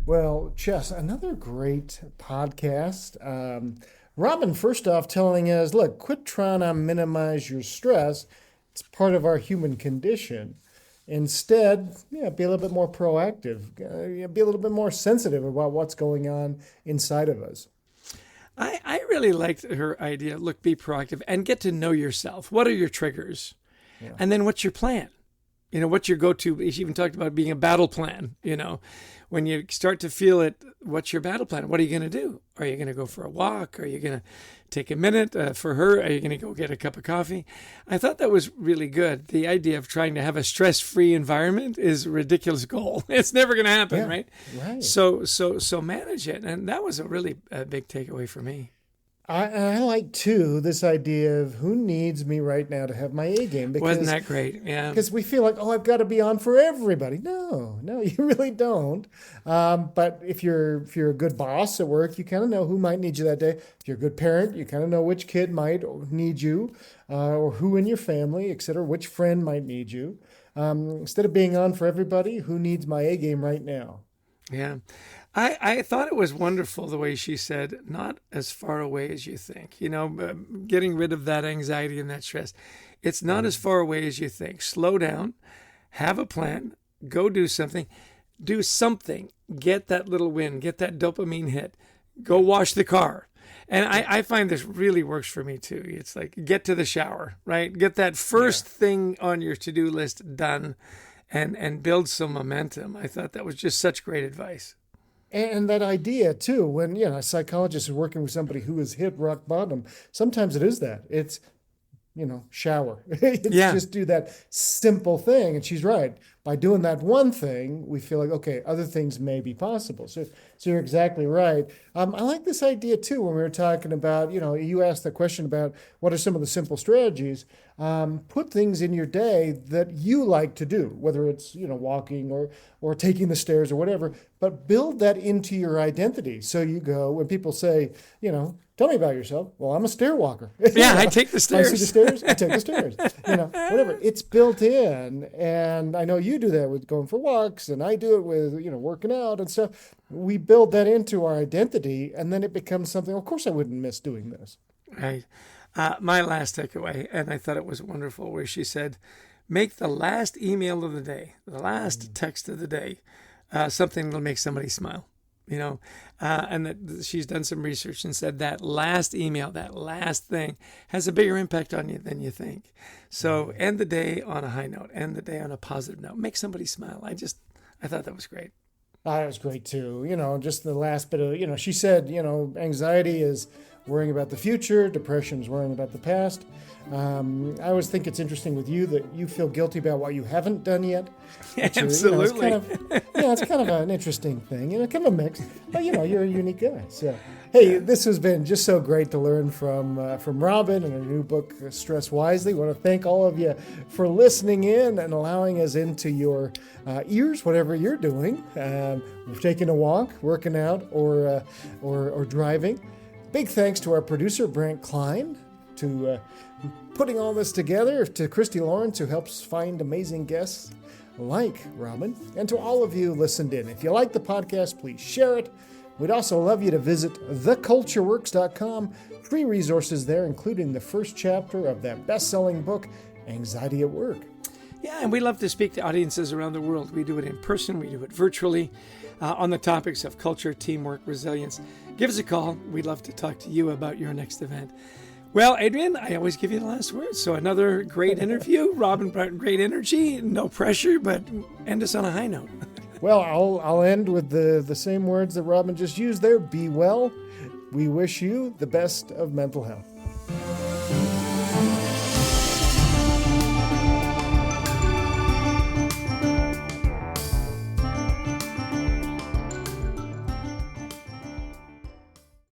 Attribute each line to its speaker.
Speaker 1: Well, Chess, another great podcast. Robin, first off, telling us, look, quit trying to minimize your stress. It's part of our human condition. Instead, yeah, be a little bit more proactive. Yeah, be a little bit more sensitive about what's going on inside of us.
Speaker 2: I really liked her idea. Look, be proactive and get to know yourself. What are your triggers?
Speaker 1: Yeah.
Speaker 2: And then what's your plan? What's your go-to? She even talked about being a battle plan. When you start to feel it, what's your battle plan? What are you going to do? Are you going to go for a walk? Are you going to take a minute for her? Are you going to go get a cup of coffee? I thought that was really good. The idea of trying to have a stress-free environment is a ridiculous goal. It's never going to happen,
Speaker 1: Yeah,
Speaker 2: right?
Speaker 1: right.
Speaker 2: So manage it. And that was a really big takeaway for me.
Speaker 1: I like too this idea of who needs me right now to have my A game,
Speaker 2: Wasn't that great? Yeah.
Speaker 1: because we feel like, oh, I've got to be on for everybody. No, you really don't. But if you're a good boss at work, you kind of know who might need you that day. If you're a good parent, you kind of know which kid might need you, or who in your family, et cetera, which friend might need you. Instead of being on for everybody, who needs my A game right now?
Speaker 2: Yeah. I thought it was wonderful the way she said, not as far away as you think, getting rid of that anxiety and that stress. It's not as far away as you think. Slow down, have a plan, go do something, get that little win, get that dopamine hit, go wash the car. And I find this really works for me too. It's like, get to the shower, right? Get that first thing on your to-do list done and build some momentum. I thought that was just such great advice.
Speaker 1: And that idea too, when a psychologist is working with somebody who has hit rock bottom, sometimes it is that. It's shower. It's just do that simple thing. And she's right. By doing that one thing, we feel like, okay, other things may be possible. So you're exactly right. I like this idea too, when we were talking about, you asked the question about what are some of the simple strategies. Put things in your day that you like to do, whether it's, walking or taking the stairs or whatever, but build that into your identity. So you go, when people say, tell me about yourself. Well, I'm a stair walker.
Speaker 2: Yeah, I take the stairs.
Speaker 1: I see the stairs, I take the stairs. Whatever. It's built in. And I know you do that with going for walks, and I do it with, working out and stuff. We build that into our identity, and then it becomes something, of course I wouldn't miss doing this.
Speaker 2: Right. My last takeaway, and I thought it was wonderful, where she said, make the last email of the day, the last text of the day, something that'll make somebody smile. And that she's done some research and said that last email, that last thing has a bigger impact on you than you think. So end the day on a high note, end the day on a positive note, make somebody smile. I thought that was great.
Speaker 1: That was great too. Just the last bit of, she said, anxiety is worrying about the future, depression is worrying about the past. I always think it's interesting with you that you feel guilty about what you haven't done yet.
Speaker 2: Absolutely.
Speaker 1: It's kind of an interesting thing, kind of a mix. But you're a unique guy. So, hey, this has been just so great to learn from Robin and her new book, Stress Wisely. I want to thank all of you for listening in and allowing us into your ears, whatever you're doing. Taking a walk, working out, or driving. Big thanks to our producer, Brant Klein, to putting all this together, to Christy Lawrence, who helps find amazing guests like Robin, and to all of you listened in. If you like the podcast, please share it. We'd also love you to visit thecultureworks.com. Free resources there, including the first chapter of that best-selling book, Anxiety at Work.
Speaker 2: Yeah, and we love to speak to audiences around the world. We do it in person, we do it virtually, on the topics of culture, teamwork, resilience. Give us a call. We'd love to talk to you about your next event. Well, Adrian, I always give you the last word. So another great interview. Robin brought great energy, no pressure, but end us on a high note.
Speaker 1: Well, I'll end with the same words that Robin just used there. Be well. We wish you the best of mental health.